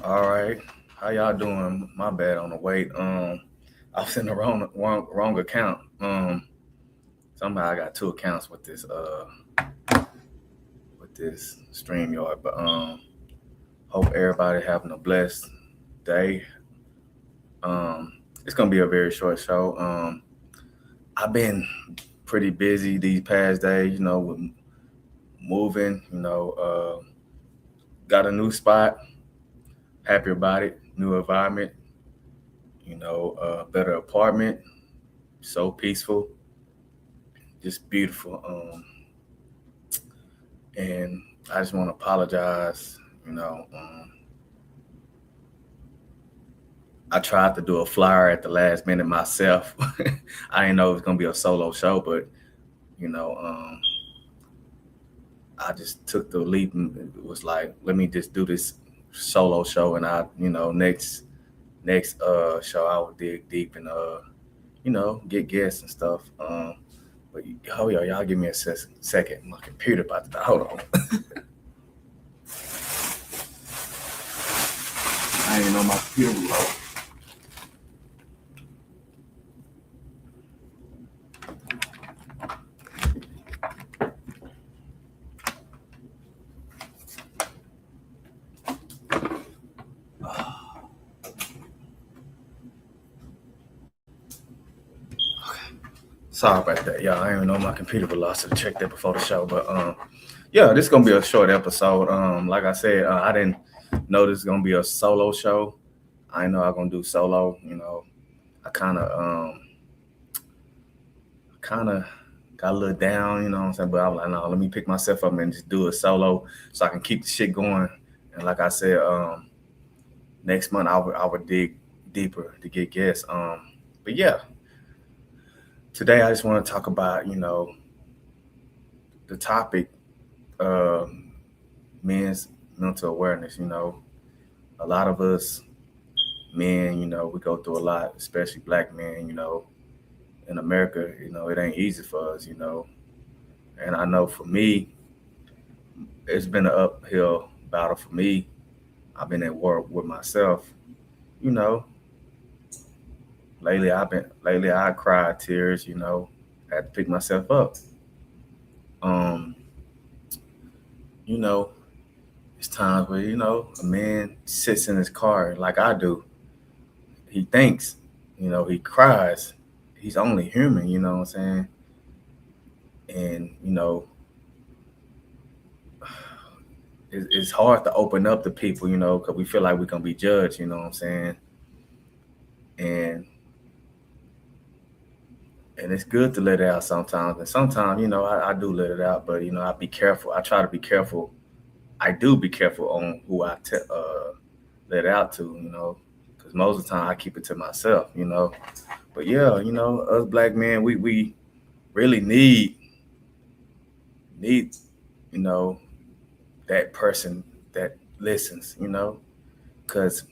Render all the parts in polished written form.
All right. How y'all doing? My bad on the wait. I was in the wrong account. Somehow I got two accounts with this StreamYard. But hope everybody having a blessed day. It's gonna be a very short show. I've been pretty busy these past days, with moving, got a new spot, happy about it, new environment, better apartment, so peaceful, just beautiful. And I just want to apologize. I tried to do a flyer at the last minute myself. I didn't know it was gonna be a solo show, but you know, um, I just took the leap and it was like, let me just do this solo show, and next show I will dig deep and get guests and stuff. But hold y'all give me a second. My computer about to die. Hold on. I didn't know my computer was low. Sorry about that, y'all. I didn't know my computer was lost. I checked that before the show, but yeah, this is gonna be a short episode. Like I said, I didn't know this is gonna be a solo show. I know I'm gonna do solo. I kind of got a little down. You know what I'm saying? But I was like, no, let me pick myself up and just do a solo so I can keep the shit going. And like I said, next month I would dig deeper to get guests. But yeah, today I just want to talk about the topic, uh, men's mental awareness. A lot of us men, we go through a lot, especially black men. In America, it ain't easy for us. And I know for me, it's been an uphill battle for me. I've been at war with myself. You know, lately I cried tears. I had to pick myself up. Um, you know, it's times where a man sits in his car like I do. He thinks, he cries. He's only human. You know what I'm saying? And it's hard to open up to people. Because we feel like we're gonna be judged. You know what I'm saying? And it's good to let it out sometimes. And sometimes, I do let it out, but I be careful. I try to be careful. I do be careful on who let it out to. Because most of the time I keep it to myself. But yeah, us black men, we really need you know that person that listens. Because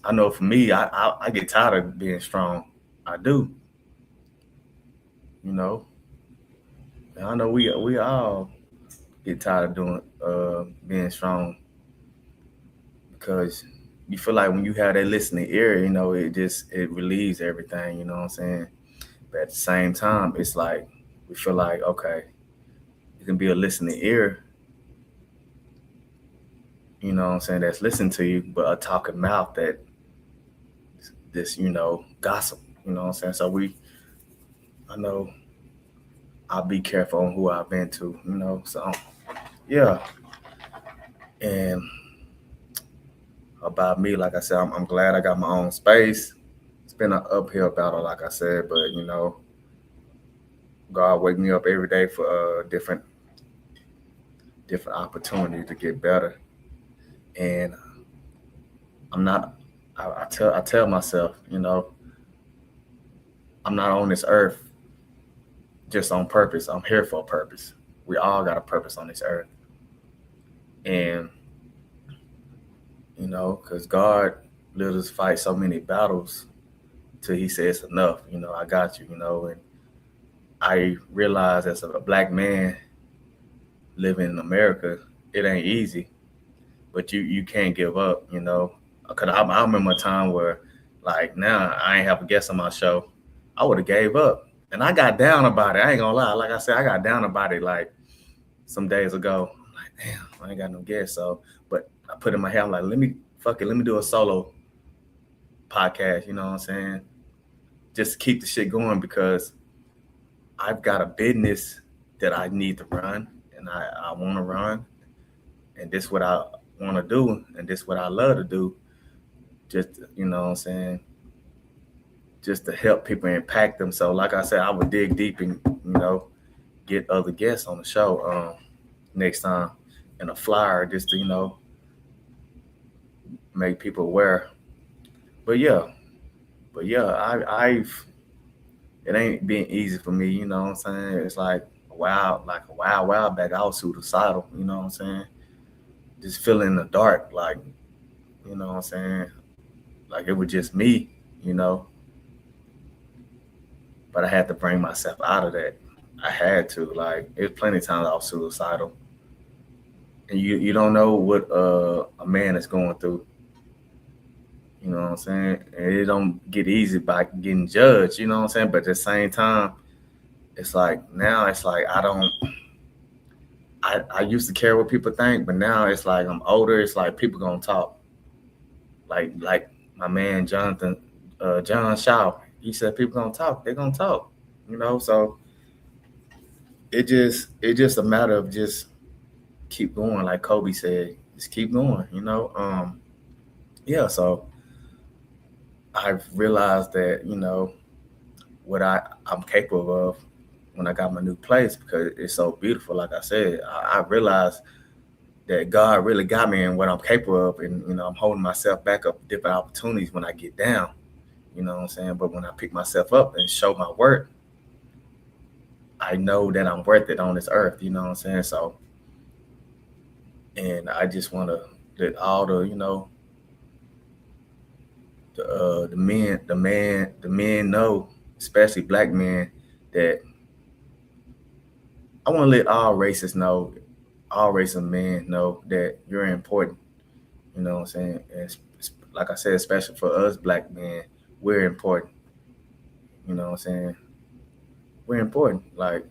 I know for me, I get tired of being strong. I do. You know, and I know we all get tired of doing being strong because you feel like when you have that listening ear, it relieves everything. You know what I'm saying? But at the same time, it's like we feel like okay, it can be a listening ear. You know what I'm saying? That's listening to you, but a talking mouth that this gossip. You know what I'm saying? So I know I'll be careful on who I've been to. So yeah, and about me, like I said, I'm glad I got my own space. It's been an uphill battle, like I said, but God wake me up every day for a different opportunity to get better. And I'm not. I tell myself, I'm not on this earth just on purpose. I'm here for a purpose. We all got a purpose on this earth, and because God let us fight so many battles till He says enough. I got you. And I realize as a black man living in America, it ain't easy, but you can't give up. Cause I remember a time where, like, now I ain't have a guest on my show, I would have gave up, and I got down about it. I ain't gonna lie. Like I said, I got down about it like some days ago. I'm like, damn, I ain't got no guests. So, but I put in my head, I'm like, let me fuck it, let me do a solo podcast. You know what I'm saying? Just to keep the shit going because I've got a business that I need to run, and I want to run, and this what I want to do, and this what I love to do. Just you know what I'm saying, just to help people impact them. So, like I said, I would dig deep and get other guests on the show next time, and a flyer just to make people aware. But yeah, I've it ain't been easy for me. You know what I'm saying? It's like a while back, I was suicidal. You know what I'm saying? Just feeling in the dark, like you know what I'm saying? Like it was just me, you know. But I had to bring myself out of that. I had to. Like, there's plenty of times I was suicidal, and you don't know what a man is going through. You know what I'm saying? And it don't get easy by getting judged. You know what I'm saying? But at the same time, it's like now it's like I don't. I used to care what people think, but now it's like I'm older. It's like people gonna talk. Like my man Jonathan, John Shaw. He said people gonna talk. They're gonna talk. You know, so it just a matter of just keep going, like Kobe said, just keep going. Yeah. So I've realized that what I'm capable of when I got my new place because it's so beautiful. Like I said, I realized that God really got me in what I'm capable of, and I'm holding myself back up different opportunities when I get down. You know what I'm saying? But when I pick myself up and show my work, I know that I'm worth it on this earth. You know what I'm saying? So, and I just want to let all the men know, especially black men, that I want to let all races know, all races of men know that you're important. You know what I'm saying? And like I said, especially for us black men, we're important. You know what I'm saying? We're important. Like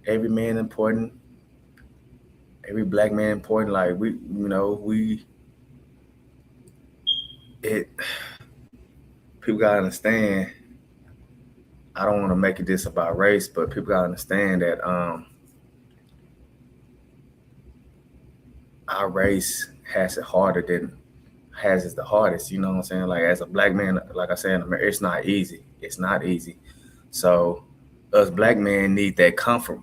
every man important, every black man important. Like we it people gotta understand. I don't want to make it this about race, but people gotta understand that our race has it harder than has it the hardest. You know what I'm saying? Like as a black man, like I said, it's not easy. It's not easy. So us black men need that comfort,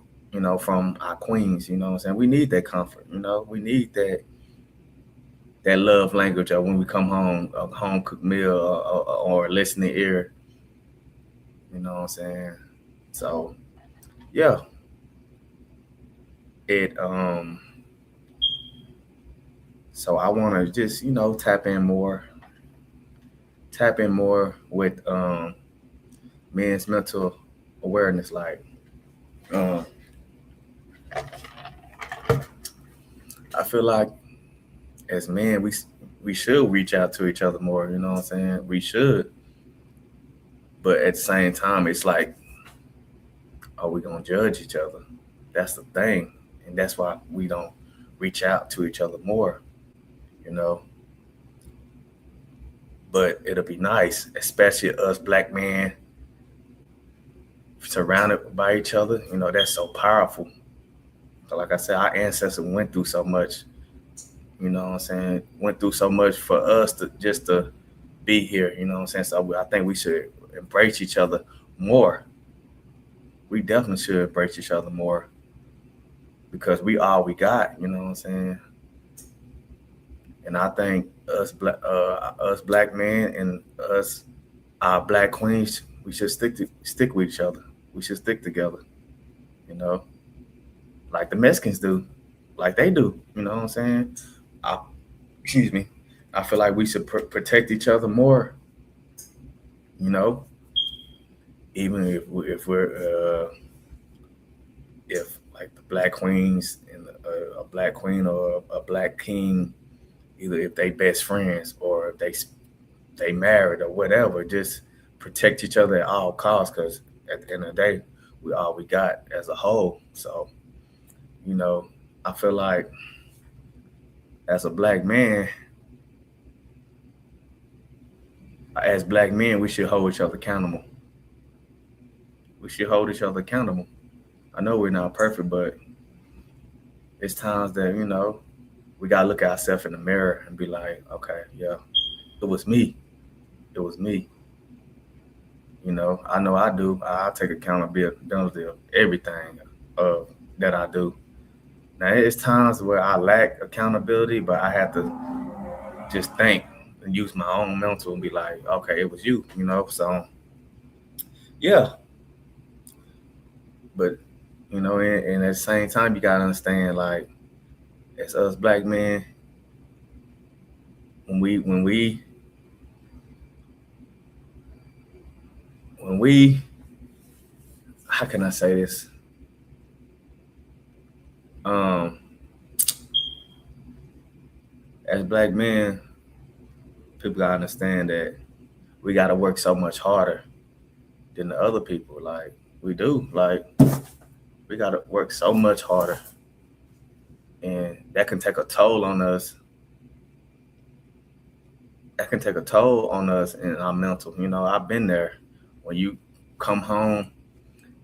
from our queens. You know what I'm saying? We need that comfort. We need that love language of when we come home, a home cooked meal or a listening ear. You know what I'm saying? So yeah, it so I want to just tap in more with men's mental awareness. Like um, I feel like as men we should reach out to each other more. You know what I'm saying? We should, but at the same time, it's like, are we gonna judge each other? That's the thing, and that's why we don't reach out to each other more. You know, but it'll be nice, especially us black men surrounded by each other. That's so powerful. So like I said, our ancestors went through so much. You know what I'm saying? Went through so much for us to be here. You know what I'm saying? So I think we should embrace each other more. We definitely should embrace each other more because we all we got. You know what I'm saying? And I think us black men and us our black queens, we should stick with each other. We should stick together. You know, like the Mexicans do, like they do. You know what I'm saying? I, excuse me. I feel like we should protect each other more. You know, even if we're if like the black queens and a black queen or a black king either if they best friends or if they married or whatever. Just protect each other at all costs, because at the end of the day, we all we got as a whole. So you know, I feel like as a black man, as black men, we should hold each other accountable. We should hold each other accountable. I know we're not perfect, but it's times that we gotta look at ourselves in the mirror and be like, okay, yeah, it was me. It was me. I know I do. I take accountability of everything uh, that I do. Now, it's times where I lack accountability, but I have to just think and use my own mental and be like, okay, it was you. So, yeah, but, and at the same time, you got to understand, like, as us black men, when we, how can I say this? Um, as black men, people gotta understand that we gotta work so much harder than the other people. Like we do. Like we gotta work so much harder. And that can take a toll on us. That can take a toll on us and our mental. I've been there when you come home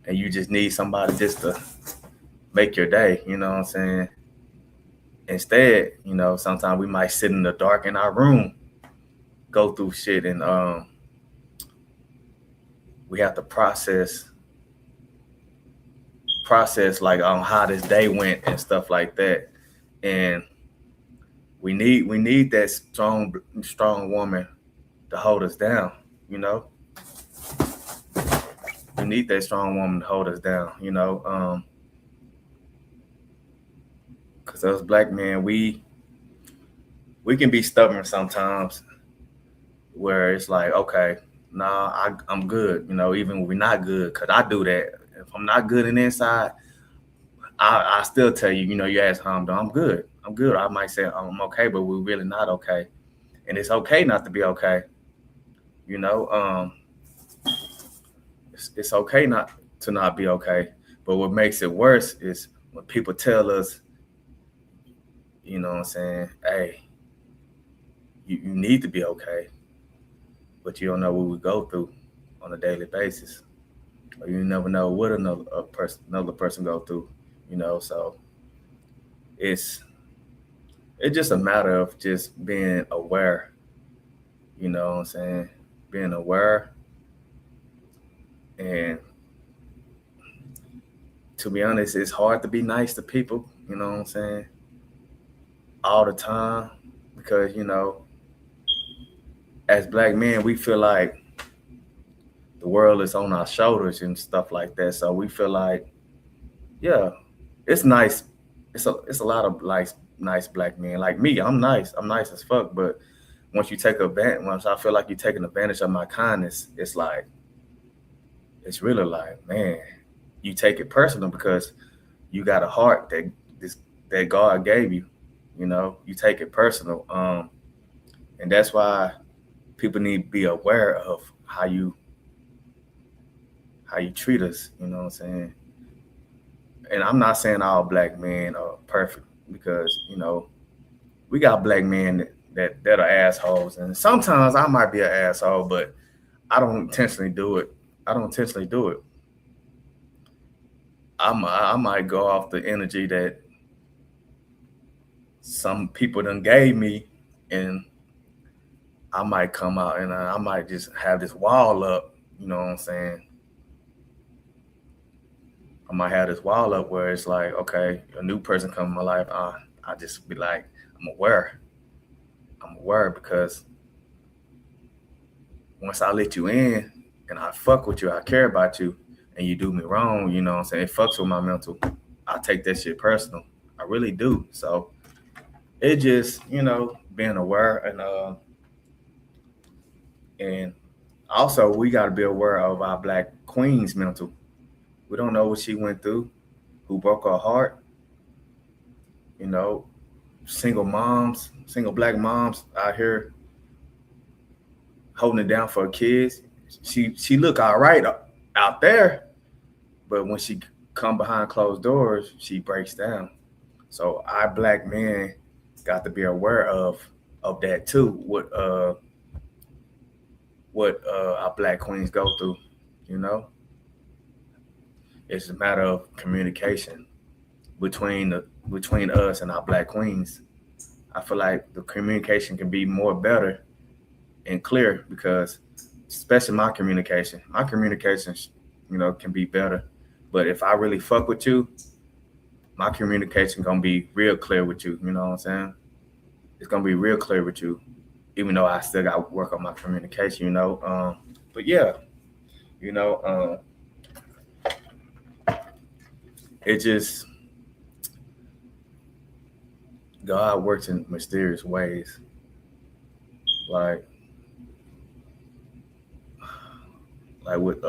and you just need somebody just to make your day, you know what I'm saying? Instead, sometimes we might sit in the dark in our room, go through shit, and we have to process like on how this day went and stuff like that. And we need that strong woman to hold us down, you know. We need that strong woman to hold us down, because us black men, we can be stubborn sometimes, where it's like, okay, nah, I'm good, even when we're not good, because I do that. If I'm not good in the inside, I still tell you, you ask how I'm doing, I'm good. I'm good. I might say I'm okay, but we're really not okay. And it's okay not to be okay. You know, it's okay not to not be okay. But what makes it worse is when people tell us, you know what I'm saying, hey, you need to be okay, but you don't know what we go through on a daily basis. Or you never know what another person go through, so it's it's just a matter of just being aware, you know what I'm saying? Being aware, and to be honest, it's hard to be nice to people, you know what I'm saying? All the time, because as black men, we feel like the world is on our shoulders and stuff like that. So we feel like, yeah, it's nice. It's a lot of like nice black men. Like me, I'm nice. I'm nice as fuck. But once I feel like you're taking advantage of my kindness, it's really like, man, you take it personal because you got a heart that God gave you. You take it personal. And that's why people need to be aware of how you treat us. You know what I'm saying? And I'm not saying all black men are perfect, because we got black men that are assholes, and sometimes I might be an asshole, but I don't intentionally do it. I don't intentionally do it. I might go off the energy that some people done gave me, and I might come out and I might just have this wall up. You know what I'm saying? I might have this wall up where it's like, okay, a new person come in my life. I just be like, I'm aware. I'm aware because once I let you in and I fuck with you, I care about you, and you do me wrong, you know what I'm saying? It fucks with my mental. I take that shit personal. I really do. So it just, being aware, and also we gotta be aware of our black queen's mental. We don't know what she went through, who broke her heart, you know. single moms, single black moms out here holding it down for her kids. She look all right out there, but when she come behind closed doors, she breaks down. So our black men got to be aware of that too. What our black queens go through, you know. It's a matter of communication between us and our black queens. I feel like the communication can be more better and clear because, especially my communication, can be better. But if I really fuck with you, my communication gonna be real clear with you. You know what I'm saying? It's gonna be real clear with you, even though I still got to work on my communication. But yeah, you know, it just God works in mysterious ways. Like with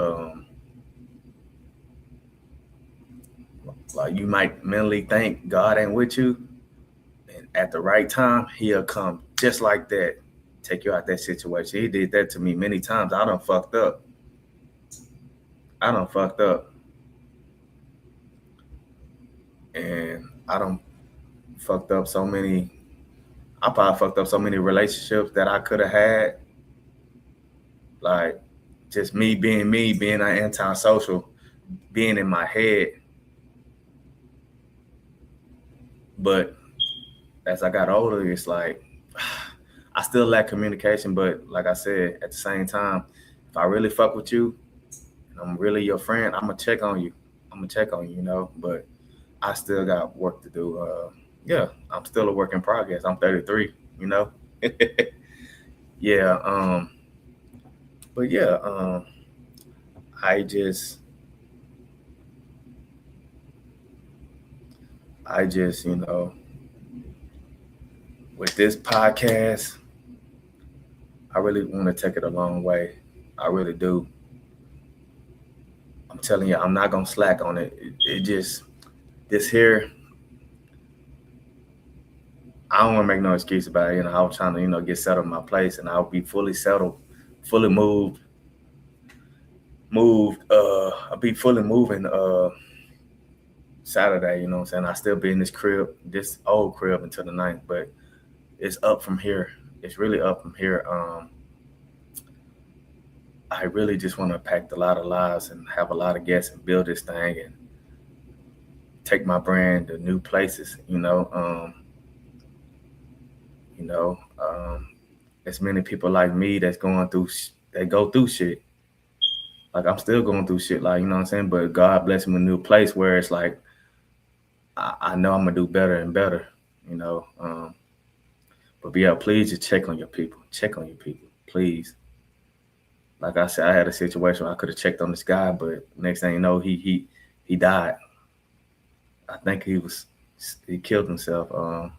like you might mentally think God ain't with you, and at the right time He'll come just like that, take you out that situation. He did that to me many times. I done fucked up. And I done fucked up so many. I probably fucked up so many relationships that I could have had. Like just me, being antisocial, being in my head. But as I got older, it's like I still lack communication. But like I said, at the same time, if I really fuck with you and I'm really your friend, I'm gonna check on you. But I still got work to do. Yeah, I'm still a work in progress. I'm 33. You know. Yeah. But yeah. I just with this podcast, I really want to take it a long way. I really do. I'm telling you, I'm not gonna slack on it. It just this here. I don't want to make no excuse about it. I was trying to get settled in my place, and I'll be fully settled, fully moved. I'll be fully moving. Saturday, you know what I'm saying? I still be in this old crib until the ninth, but it's up from here. It's really up from here. I really just want to impact a lot of lives and have a lot of guests and build this thing and take my brand to new places. As many people like me that's going through, they go through shit. Like I'm still going through shit, like, you know what I'm saying? But God bless me with a new place where it's like, I know I'm gonna do better and better, But yeah, please just check on your people. Check on your people, please. Like I said, I had a situation where I could have checked on this guy, but next thing you know, he died. I think he killed himself. I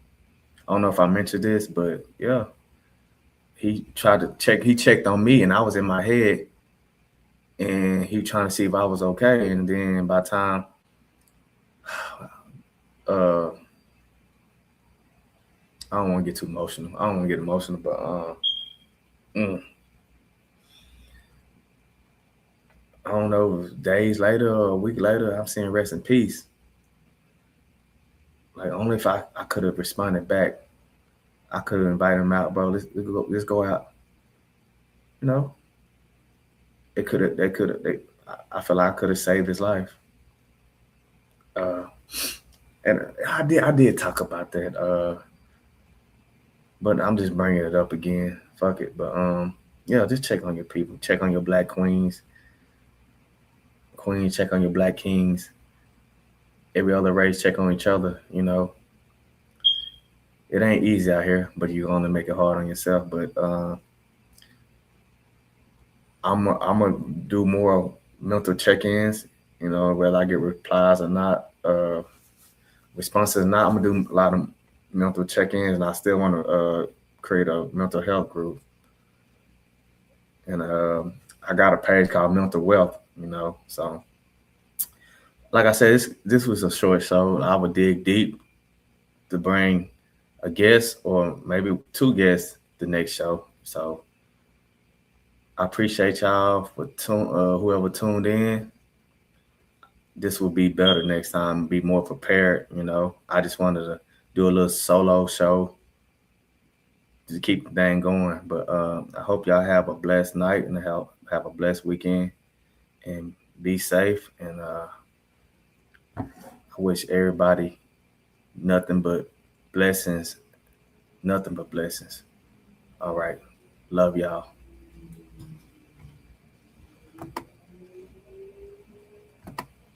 don't know if I mentioned this, but yeah, he tried to check. He checked on me, and I was in my head, and he was trying to see if I was okay. And then by the time, I don't want to get too emotional. I don't want to get emotional, but I don't know, days later or a week later, I'm saying rest in peace. Like only if I could have responded back, I could have invited him out, bro. Let's go out. They could have. I feel like I could have saved his life. And I did talk about that. But I'm just bringing it up again. Fuck it. But yeah, just check on your people. Check on your black queens. Check on your black kings. Every other race, check on each other. It ain't easy out here, but you're gonna make it hard on yourself. But I'm gonna do more mental check-ins. Whether I get replies or not, responses or not. I'm gonna do a lot of mental check-ins, and I still want to create a mental health group. And I got a page called Mental Wealth. So like I said, this was a short show. I would dig deep to bring a guest or maybe two guests the next show. So I appreciate y'all for whoever tuned in. This will be better next time. Be more prepared. I just wanted to do a little solo show to keep the thing going. But I hope y'all have a blessed night and have a blessed weekend and be safe. And I wish everybody nothing but blessings, nothing but blessings. All right. Love y'all.